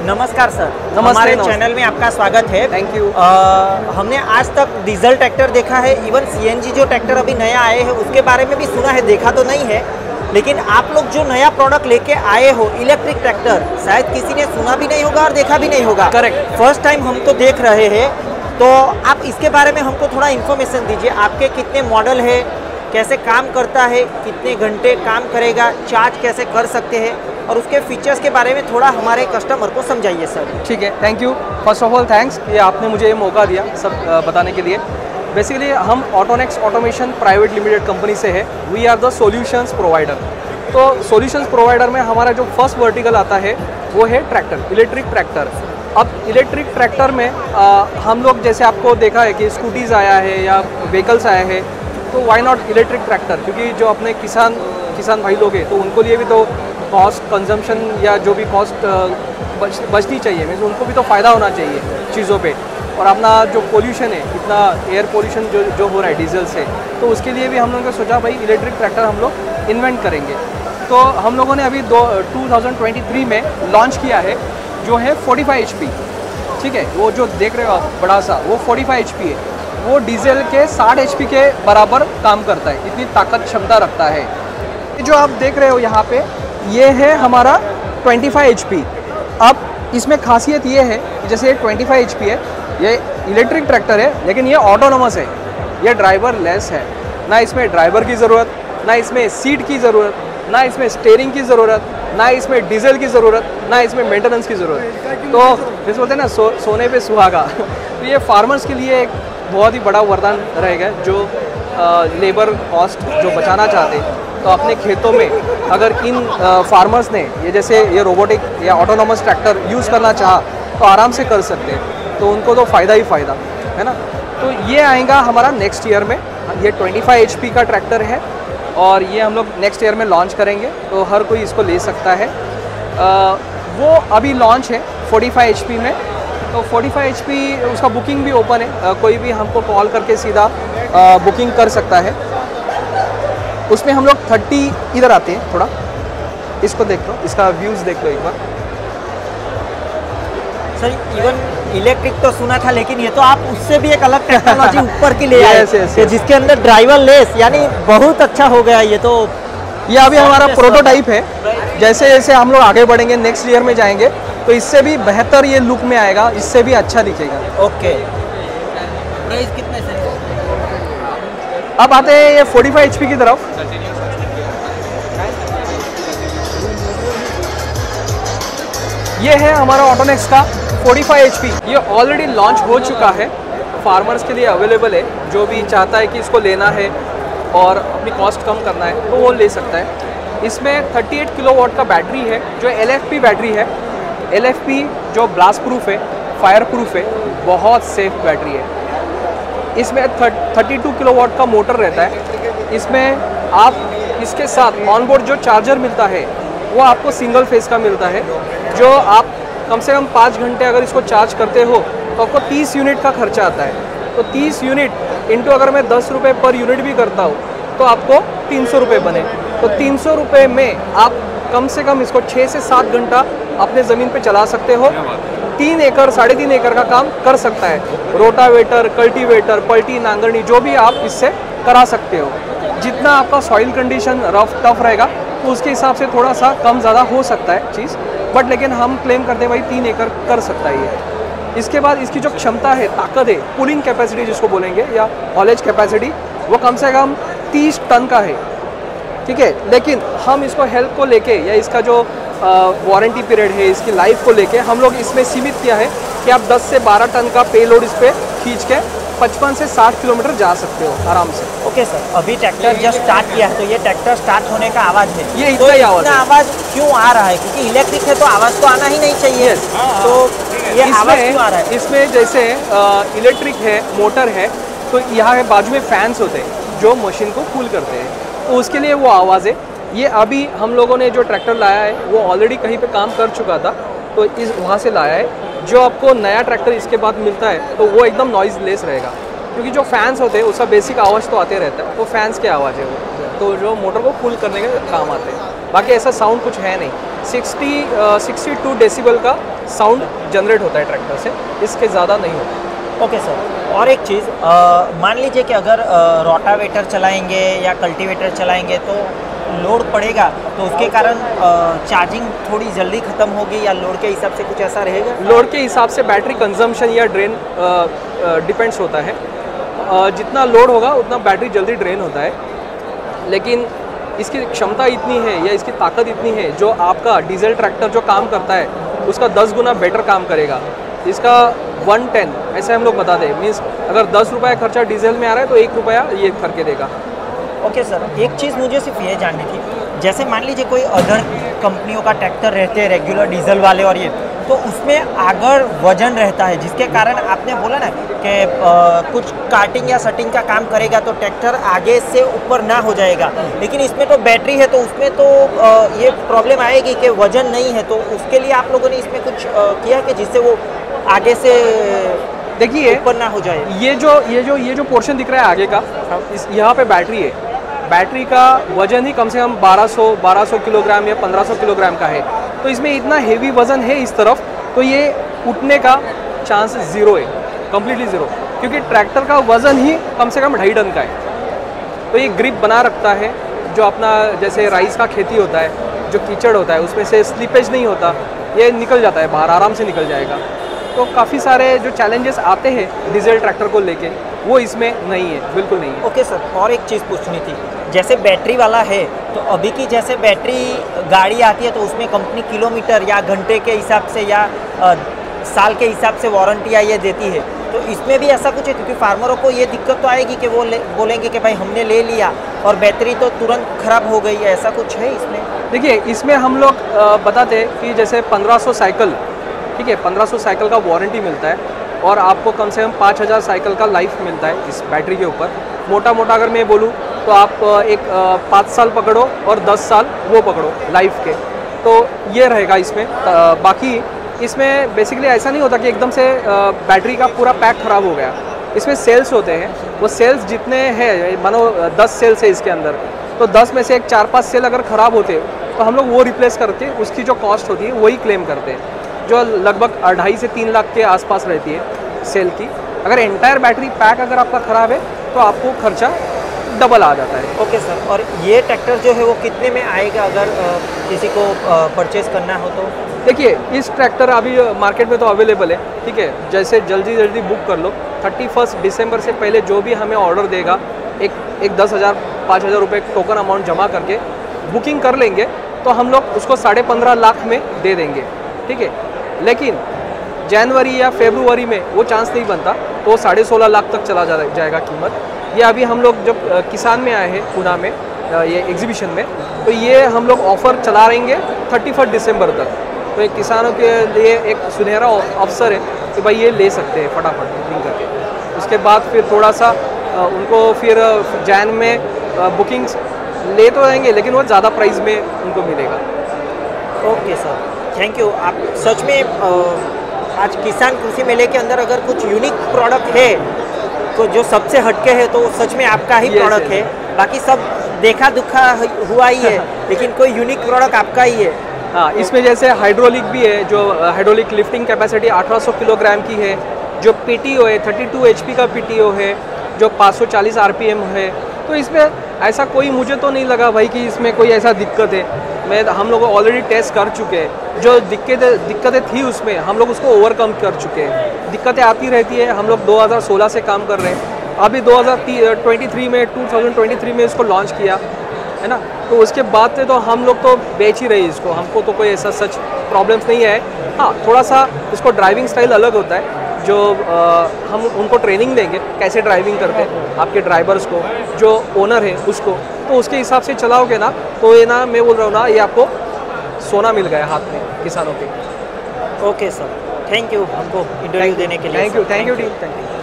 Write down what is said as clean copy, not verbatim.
नमस्कार सर। नमस्ते। हमारे चैनल में आपका स्वागत है। Thank you. हमने आज तक डीजल ट्रैक्टर देखा है, इवन सीएनजी जो ट्रैक्टर अभी नया आए हैं उसके बारे में भी सुना है, देखा तो नहीं है। लेकिन आप लोग जो नया प्रोडक्ट लेके आए हो इलेक्ट्रिक ट्रैक्टर, शायद किसी ने सुना भी नहीं होगा और देखा भी नहीं होगा। करेक्ट। फर्स्ट टाइम हम तो देख रहे हैं, तो आप इसके बारे में हमको थोड़ा इन्फॉर्मेशन दीजिए। आपके कितने मॉडल है, कैसे काम करता है, कितने घंटे काम करेगा, चार्ज कैसे कर सकते हैं, और उसके फीचर्स के बारे में थोड़ा हमारे कस्टमर को समझाइए सर। ठीक है, thank you. First of all thanks ये आपने मुझे ये मौका दिया सब बताने के लिए। बेसिकली हम Autonex automation private limited company से है। We are the solutions provider. तो सॉल्यूशंस प्रोवाइडर में हमारा जो फर्स्ट वर्टिकल आता है वो है ट्रैक्टर, इलेक्ट्रिक ट्रैक्टर। अब इलेक्ट्रिक ट्रैक्टर में हम लोग जैसे आपको देखा है कि स्कूटीज़ आया है या व्हीकल्स आए हैं, तो वाई नॉट इलेक्ट्रिक ट्रैक्टर, क्योंकि जो अपने किसान भाई लोग हैं तो उनको लिए भी तो कॉस्ट कंजम्पशन या जो भी कॉस्ट बचनी चाहिए, मीन्स उनको भी तो फ़ायदा होना चाहिए चीज़ों पे। और अपना जो पोल्यूशन है, इतना एयर पोल्यूशन जो हो रहा है डीजल से, तो उसके लिए भी हम लोगों ने सोचा भाई इलेक्ट्रिक ट्रैक्टर हम लोग इन्वेंट करेंगे। तो हम लोगों ने अभी 2023 में लॉन्च किया है जो है 45 HP। ठीक है, वो जो देख रहे हो आप बड़ा सा, वो 45 HP है। वो डीजल के 60 HP के बराबर काम करता है, इतनी ताकत क्षमता रखता है। जो आप देख रहे हो यहाँ पे, ये है हमारा 25 HP। अब इसमें खासियत ये है, जैसे ये 25 HP है, ये इलेक्ट्रिक ट्रैक्टर है लेकिन ये ऑटोनोमस है, ये ड्राइवर लेस है। ना इसमें ड्राइवर की ज़रूरत, ना इसमें सीट की ज़रूरत, ना इसमें स्टीयरिंग की ज़रूरत, ना इसमें डीजल की ज़रूरत, ना इसमें मेंटेनेंस की ज़रूरत। तो जैसे बोलते हैं ना सोने पे सुहागा। तो ये फार्मर्स के लिए एक बहुत ही बड़ा वरदान रहेगा, जो लेबर कॉस्ट जो बचाना चाहते हैं, तो अपने खेतों में अगर इन फार्मर्स ने ये जैसे ये रोबोटिक या ऑटोनोमस ट्रैक्टर यूज़ करना चाहा तो आराम से कर सकते हैं, तो उनको तो फ़ायदा ही फ़ायदा है ना। तो ये आएगा हमारा नेक्स्ट ईयर में। ये 25 HP का ट्रैक्टर है और ये हम लोग नेक्स्ट ईयर में लॉन्च करेंगे, तो हर कोई इसको ले सकता है। वो अभी लॉन्च है 45 HP में, तो 45 HP उसका बुकिंग भी ओपन है, कोई भी हमको कॉल करके सीधा बुकिंग कर सकता है। उसमें हम लोग 30 इधर आते हैं, थोड़ा इसको देख लो, इसका व्यूज़ देख लो एक बार। सर इवन इलेक्ट्रिक तो सुना था, लेकिन ये तो आप उससे भी एक अलग टेक्नोलॉजी ऊपर की ले आए yes. जिसके अंदर ड्राइवर लेस, यानी बहुत अच्छा हो गया ये तो। ये अभी हमारा प्रोटोटाइप है, जैसे जैसे हम लोग आगे बढ़ेंगे नेक्स्ट ईयर में जाएंगे तो इससे भी बेहतर ये लुक में आएगा, इससे भी अच्छा दिखेगा। ओके, प्राइस कितने से? अब आते हैं ये 45 HP की तरफ। ये है हमारा ऑटोनेक्स का 45 HP। ये ऑलरेडी लॉन्च हो चुका है, फार्मर्स के लिए अवेलेबल है। जो भी चाहता है कि इसको लेना है और अपनी कॉस्ट कम करना है तो वो ले सकता है। इसमें 38 किलोवाट का बैटरी है जो LFP बैटरी है। LFP जो ब्लास्ट प्रूफ है, फायर प्रूफ है, बहुत सेफ बैटरी है। इसमें 32 किलोवाट का मोटर रहता है। इसमें आप इसके साथ ऑनबोर्ड जो चार्जर मिलता है वो आपको सिंगल फेस का मिलता है, जो आप कम से कम 5 घंटे अगर इसको चार्ज करते हो तो आपको 30 यूनिट का खर्चा आता है। तो 30 यूनिट इंटू अगर मैं 10 रुपये पर यूनिट भी करता हूँ तो आपको 300 रुपये बने। तो 300 रुपये में आप कम से कम इसको 6 से 7 घंटा अपने ज़मीन पे चला सकते हो। 3 एकड़ 3.5 एकड़ का काम कर सकता है। रोटावेटर, कल्टीवेटर, पलटी, नांगरनी जो भी आप इससे करा सकते हो। जितना आपका सॉइल कंडीशन रफ टफ रहेगा तो उसके हिसाब से थोड़ा सा कम ज़्यादा हो सकता है चीज़, बट लेकिन हम क्लेम करते हैं भाई 3 एकड़ कर सकता है ये। इसके बाद इसकी जो क्षमता है, ताकत है, पुलिंग कैपेसिटी जिसको बोलेंगे या हॉलेज कैपेसिटी, वो कम से कम 30 टन का है। ठीक है, लेकिन हम इसको हेल्थ को लेके या इसका जो वारंटी पीरियड है, इसकी लाइफ को लेके हम लोग इसमें सीमित किया है कि आप 10 से 12 टन का पे लोड इस पर खींच के 55 से 60 किलोमीटर जा सकते हो आराम से। ओके सर, अभी ट्रैक्टर जस्ट स्टार्ट किया है तो ये ट्रैक्टर स्टार्ट होने का आवाज़ है, ये इतना ही आवाज़ है। आवाज़ क्यों आ रहा है? क्योंकि इलेक्ट्रिक है तो आवाज़ तो आना ही नहीं चाहिए। तो ये आवाज़ क्यों आ रहा है? इसमें जैसे इलेक्ट्रिक है, मोटर है, तो यहाँ बाजू में फैंस होते हैं जो मशीन को कूल करते हैं, तो उसके लिए वो आवाज़ है। ये अभी हम लोगों ने जो ट्रैक्टर लाया है वो ऑलरेडी कहीं पे काम कर चुका था, तो इस वहाँ से लाया है। जो आपको नया ट्रैक्टर इसके बाद मिलता है तो वो एकदम नॉइज़ लेस रहेगा, क्योंकि जो फैंस होते हैं उसका बेसिक आवाज़ तो आते रहता है, तो फैंस की आवाज़ है वो, तो जो मोटर को कूल करने के काम आते हैं। बाकी ऐसा साउंड कुछ है नहीं। 62 डेसिबल का साउंड जनरेट होता है ट्रैक्टर से, इसके ज़्यादा नहीं होता। ओके सर, और एक चीज़ मान लीजिए कि अगर रोटावेटर चलाएंगे या कल्टीवेटर चलाएंगे तो लोड पड़ेगा, तो उसके कारण चार्जिंग थोड़ी जल्दी ख़त्म होगी, या लोड के हिसाब से कुछ ऐसा रहेगा? लोड के हिसाब से बैटरी कंजम्पशन या ड्रेन डिपेंड्स होता है। जितना लोड होगा उतना बैटरी जल्दी ड्रेन होता है, लेकिन इसकी क्षमता इतनी है या इसकी ताकत इतनी है, जो आपका डीजल ट्रैक्टर जो काम करता है उसका 10 गुना बेटर काम करेगा। इसका 110 ऐसे हम लोग बता दें, मीन्स अगर 10 रुपये खर्चा डीजल में आ रहा है तो 1 रुपया ये करके देगा। ओके सर, एक चीज़ मुझे सिर्फ ये जाननी थी, जैसे मान लीजिए कोई अदर कंपनियों का ट्रैक्टर रहते हैं रेगुलर डीजल वाले, और ये तो उसमें अगर वजन रहता है जिसके कारण आपने बोला ना कि कुछ काटिंग या सटिंग का काम करेगा तो ट्रैक्टर आगे से ऊपर ना हो जाएगा, लेकिन इसमें तो बैटरी है तो उसमें तो ये प्रॉब्लम आएगी कि वजन नहीं है, तो उसके लिए आप लोगों ने इसमें कुछ किया कि जिससे वो आगे से देखिए ऊपर ना हो जाए? ये जो पोर्शन दिख रहा है आगे का, यहाँ पे बैटरी है। बैटरी का वजन ही कम से कम 1200 किलोग्राम या 1500 किलोग्राम का है, तो इसमें इतना हेवी वजन है इस तरफ, तो ये उठने का चांस ज़ीरो है, कम्प्लीटली ज़ीरो, क्योंकि ट्रैक्टर का वज़न ही कम से कम 2.5 टन का है। तो ये ग्रिप बना रखता है, जो अपना जैसे राइस का खेती होता है, जो कीचड़ होता है उसमें से स्लिपेज नहीं होता, ये निकल जाता है बाहर, आराम से निकल जाएगा। तो काफ़ी सारे जो चैलेंजेस आते हैं डीजल ट्रैक्टर को लेके, वो इसमें नहीं है, बिल्कुल नहीं है। ओके सर, और एक चीज़ पूछनी थी, जैसे बैटरी वाला है तो अभी की जैसे बैटरी गाड़ी आती है तो उसमें कंपनी किलोमीटर या घंटे के हिसाब से या साल के हिसाब से वारंटी ये देती है, तो इसमें भी ऐसा कुछ है? क्योंकि फार्मरों को ये दिक्कत तो आएगी कि वो बोलेंगे कि भाई हमने ले लिया और बैटरी तो तुरंत ख़राब हो गई है, ऐसा कुछ है इसमें? देखिए, इसमें हम लोग बताते हैं कि जैसे 1500 साइकिल, ठीक है, 1500 साइकिल का वारंटी मिलता है, और आपको कम से कम 5000 साइकिल का लाइफ मिलता है इस बैटरी के ऊपर। मोटा मोटा अगर मैं बोलूँ तो आप एक 5 साल पकड़ो और 10 साल वो पकड़ो लाइफ के, तो ये रहेगा इसमें। बाकी इसमें बेसिकली ऐसा नहीं होता कि एकदम से बैटरी का पूरा पैक ख़राब हो गया। इसमें सेल्स होते हैं, वो सेल्स जितने हैं, मानो 10 सेल्स है इसके अंदर, तो 10 में से एक 4-5 सेल अगर ख़राब होते तो हम लोग वो रिप्लेस करके उसकी जो कॉस्ट होती है वही क्लेम करते हैं, जो लगभग 2.5 से 3 लाख के आसपास रहती है सेल की। अगर एंटायर बैटरी पैक अगर आपका ख़राब है तो आपको खर्चा डबल आ जाता है। ओके सर, और ये ट्रैक्टर जो है वो कितने में आएगा अगर किसी को परचेज़ करना हो तो? देखिए, इस ट्रैक्टर अभी मार्केट में तो अवेलेबल है, ठीक है, जैसे जल्दी बुक कर लो। 31 दिसंबर से पहले जो भी हमें ऑर्डर देगा, एक 10,000 5,000 रुपये टोकन अमाउंट जमा करके बुकिंग कर लेंगे, तो हम लोग उसको 15.5 लाख में दे देंगे, ठीक है। लेकिन जनवरी या फरवरी में वो चांस नहीं बनता, तो 16.5 लाख तक चला जाएगा कीमत। ये अभी हम लोग जब किसान में आए हैं पूना में, ये एग्जीबिशन में, तो ये हम लोग ऑफ़र चला रहेंगे 31 दिसंबर तक। तो एक किसानों के लिए एक सुनहरा अवसर है कि भाई ये ले सकते हैं फटाफट बुकिंग करके। उसके बाद फिर थोड़ा सा उनको फिर जैन में बुकिंग्स ले तो रहेंगे, लेकिन वो ज़्यादा प्राइस में उनको मिलेगा। Okay sir, thank you. आप सच में आज किसान कृषि मेले के अंदर अगर कुछ यूनिक प्रोडक्ट है तो जो सबसे हटके है तो सच में आपका ही प्रोडक्ट है। बाकी सब देखा दुखा हुआ ही है लेकिन कोई यूनिक प्रोडक्ट आपका ही है। हाँ, इसमें जैसे हाइड्रोलिक भी है, जो हाइड्रोलिक लिफ्टिंग कैपेसिटी 1800 किलोग्राम की है, जो पीटीओ है 32 HP का पीटीओ है, जो 540 RPM है। तो इसमें ऐसा कोई मुझे तो नहीं लगा भाई कि इसमें कोई ऐसा दिक्कत है। हम लोग ऑलरेडी टेस्ट कर चुके हैं, जो दिक्कतें थी उसमें हम लोग उसको ओवरकम कर चुके हैं। दिक्कतें आती रहती है, हम लोग 2016 से काम कर रहे हैं, अभी 2023 में इसको लॉन्च किया है ना। तो उसके बाद से तो हम लोग तो बेच ही रहे इसको, हमको तो कोई ऐसा सच प्रॉब्लम्स नहीं है। हाँ, थोड़ा सा इसको ड्राइविंग स्टाइल अलग होता है, जो हम उनको ट्रेनिंग देंगे कैसे ड्राइविंग करते हैं आपके ड्राइवर्स को, जो ओनर है उसको, तो उसके हिसाब से चलाओगे ना तो ये ना, मैं बोल रहा हूँ ना, ये आपको सोना मिल गया हाथ में किसानों के। ओके सर, थैंक यू हमको इंटरव्यू देने के लिए। Thank you team, thank you.